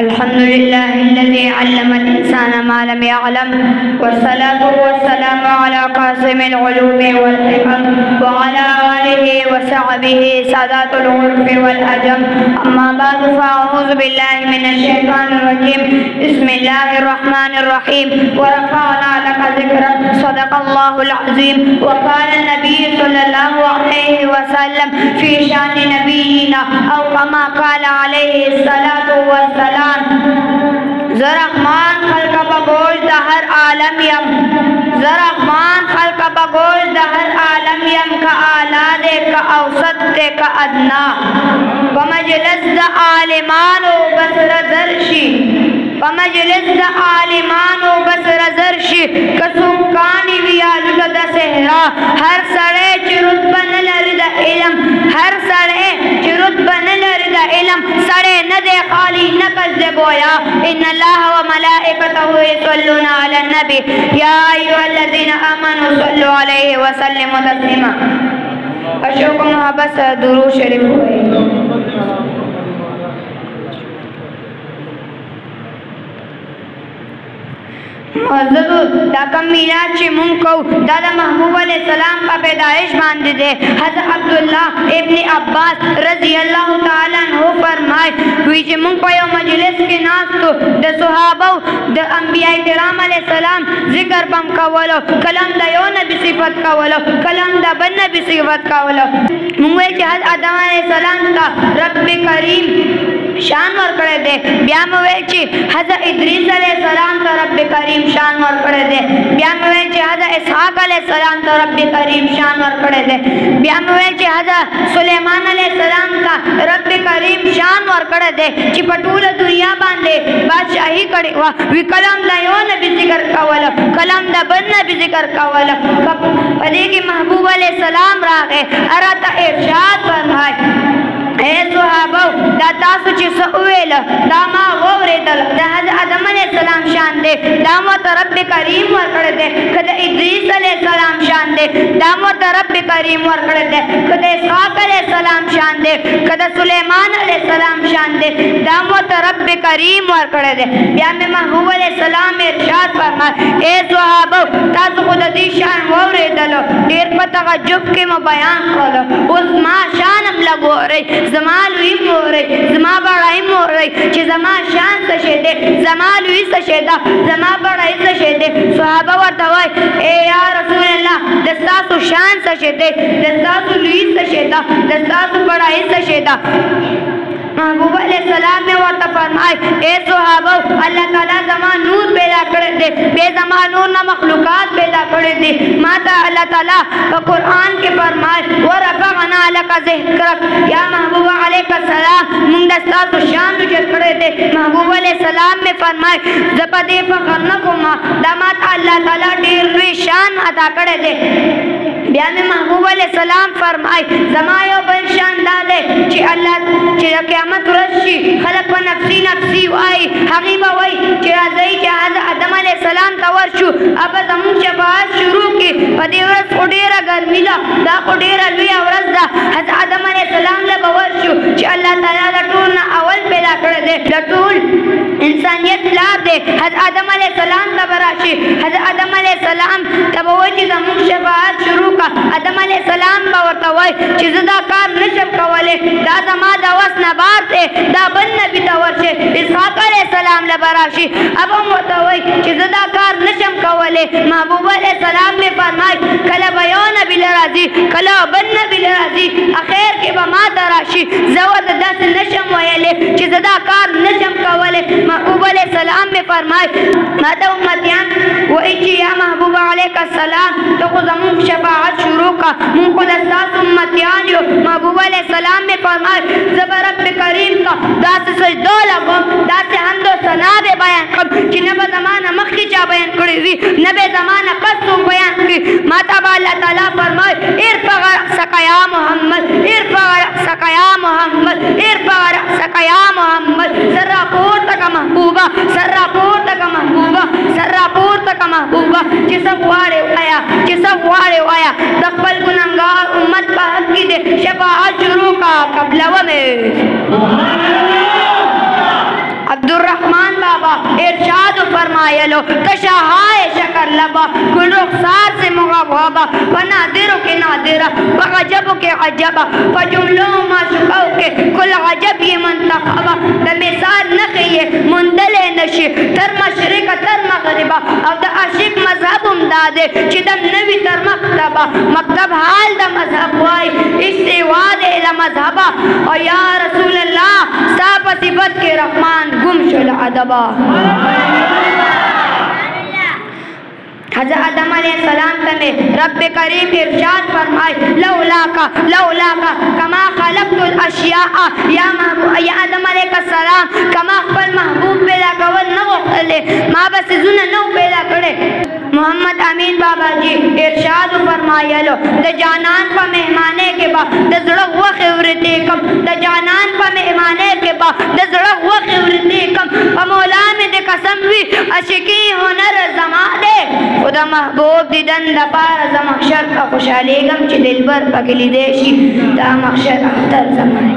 अल्हम्दुलिल्लाहिल्लज़ी अल्लमल इंसाना मा लम यअलम वस्सलातु वस्सलामु अला कासिमिल उलूमी वल हिकम व अला आलिहि व सहबिहि सादातुल उर्फ़ि वल अजम अम्मा बअद फ़अऊज़ु बिल्लाहि मिनश शैतानिर रजीम बिस्मिल्लाहिर रहमानिर रहीम व रफ़अना लका ज़िक्रक सदक़ल्लाहुल अज़ीम व क़ाला नबी सल्लल्लाहु अलैहि वसल्लम फ़ी शानि नबियिना औ कमा क़ाला अलैहि सलातु वस्सलाम ज़रहमान खल्क़ बगोश दहर आलम यम ज़रहमान खल्क़ बगोश दहर आलम यम का आला दे का औसत दे का अदना बमजलिस द आलिमान व बसर ज़रशी बमजलिस द आलिमान व बसर ज़रशी कसुकानी वियालु द सहरा हर सड़े चिरुत बनल रिद इलम हर सड़े चिरुत बनल रिद इलम सड़े न दे खाली न कज़्ज़े बोया इन्नल्लाह व मलाइकतहु यसल्लूना अलन नबी या अय्युहल्लज़ीना आमनू सल्लु अलैहि व सल्लिमू तस्लीमा। अशोक मोहब्बत से दुरूद शरीफ हुए। दाकम मीलाद ची मुंको दादा महबूब अलैहिस्सलाम का पैदाइश बांध दे हज़रत अब्दुल्ला इब्न अब्बास रज़ी अल्लाह ताला अन्हु फरमाए हुई ची मुंग पयो मजलिस के नास तो द सहाबा द अंबिया किराम अलैहिस्सलाम जिक्र बम कवलो कलम दयो नबी सिफत कवलो कलम द बन नबी सिफत कवलो मुंग वे ची हज़रत आदम अलैहिस्सलाम का रब करीम शान वर करे दे ब्याम वे ची हज़रत इद्रीस अलैहिस्सलाम का रब करीम शान वर करे दे ब्याम वे ची हज़रत इसहाक अलैहिस्सलाम का रब करीम शान वर करे दे ब्याम वे ची हज़रत सुलेमान अलैहिस्सलाम का रब करीम शान वर करे दे ची पटूल दुनिया बांधे बादशाही करे वा वी कलम दयो नबी जिक्र कवलो कलम द बन नबी जिक्र कवलो फले की महबूब अलैहिस्सलाम रागे अरता इरशाद फरमाए ए सुहाबो दा तासु ची सउवेल दामा गोवरेदल दा हज़रत आदम अलैहिस्सलाम शान दे दामो रब करीम वर करे दे कद इद्रीस अलैहिस्सलाम शान दे दामो रब करीम वर करे दे कद इसहाक अलैहिस्सलाम शान दे कद सुलेमान अलैहिस्सलाम शान दे दामो रब करीम वर करे दे या में महबूब अलैहिस्सलाम इरशाद फरमाए ए सुहाबो तासु खुद दी शान गोवरेदल देर पता का जुब के म बयान करो उस मां शान हम लगो रे ज़मालुई मोरे ज़मा बड़ाई मोरे चे ज़मा शान सशेदे ज़मालुई सशेदा ज़मा बड़ाई सशेदे सहाबा वतवाई ए या रसूल अल्लाह दस्तासु शान सशेदे दस्तासु लुई सशेदा दस्तासु बड़ाई सशेदा महबूब अलैहिस्सलाम ने वरता फरमाए ए सुहाबो अल्लाह ताला ज़मान नूर पैदा करे दे बेज़मान नूर ना मखलूकात पैदा करे दे माता अल्लाह ताला का कुरान के फरमाए व रफ़अना लका ज़िक्रक या महबूब अलैहिस्सलाम मुंदस्ता तो शान जो करे दे महबूब अलैहिस्सलाम में फरमाए ज़बदे फ़खरनकुमा दामात अल्लाह ताला ढेर शान अदा करे दे ब्यान महबूब अलैहिस्सलाम फरमाए ज़मायो बन शान दादे ची अल्लाह ची क़यामत रशी खलक व नफ्सी नफ्सी वाई हकीबा वाई ची राज़ई ची हज़रत आदम अलैहिस्सलाम तवरशु अब ज़मून शफ़ाअत शुरू की पदेवरस उडेरा गर्मिला दा उडेरा लुया वरज़दा हज़रत आदम अलैहिस्सलाम ले बवरशु ची अल्लाह ताला लटूल ना अवल पैदा कर दे लटूल इंसानियत लार दे हज़रत आदम अलैहिस्सलाम तबराशी हज़रत आदम अलैहिस्सलाम तबवची ज़मून शफ़ाअत शुरू का आदम अलैहिस्सलाम बावरतवाई चिज़दा कार नशब कवले दा ज़मा दवस नबार थे दा बन नबी तवरशे इसहाक अलैहिस्सलाम लबराशी अब हम वतवाई चिज़दा कार नशब कवले महबूब अलैहिस्सलाम ने फरमाए कला बयो नबी लराजी कला बन नबी लराजी आखिर के बमा तराशी ज़वत दस नशम वयले चिज़दा कार नशब कवले महबूब अलैहिस्सलाम ने फरमाए माता उम्मतियां वो इची या महबूब अलैहिस्सलाम तो ज़मून शफ़ाअत शुरू का मुंको दस्तास उम्मतियां जो महबूब अलैहिस्सलाम ने फरमाए ज़बर रब करीम का दास सजदो लगो दास हमदो सना बे बयान कब कि नबे ज़माना मक्की चा बयान करी हुई नबे ज़माना कसो बयान की माता अल्लाह ताला फरमाए इरफ़ा सकया मोहम्मद इरफ़ा सकया मोहम्मद इरफ़ा सकया मोहम्मद सर्रापुर तक महबूबा सर्रापुर तक महबूबा सर्रापुर तक महबूबा जिसम वाड़े आया तकबल गुनहगार उम्मत का हक की दे शफ़ाअत शुरू का कबलवा में अब्दुर्रहमान बाबा इरशाद फरमायलो तशहाए शकर लबा कुल रुखसार से मुगवाबा फनादिरो के नादिरा वगजबो के अजबा फजुमलो माशुकौ के कुल अजब ये मंतखबा बेमिसाल नखिए मुंदले नशे तर मशरिक तर मगरिबा अब द आशिक मजहब उमदादे चिदम नवी तर मक्तबा मक्तब हाल द मजहब वाई इससे वादे ला मजहबा और या रसूल अल्लाह साफ सिफत के रहमान गुमशुल अदबा। हज़रत आदम अलैहिस्सलाम तने रब करीम इरशाद फरमाए लौलाका कमा खलक़तुल अशियाअ या आदम अलैहिस्सलाम कमा खपल महबूब पैदा कवल न ओखले मां बस जुन न पैदा करे। मोहम्मद अमीन बाबा जी इरशाद फरमायलो द जानान पर मेहमाने के बा द जड़ा हुआ खिवरते कम द जानान पर मेहमाने के बा द जड़ा हुआ खिवरते कम मौला में दे कसम भी अशिकी हुनर जमा दे खुदा महबूब दिदन दपार जमक्षर का खुशहाली गम च दिल भर पगली देशी दा मक्षर अख्तर जमाए।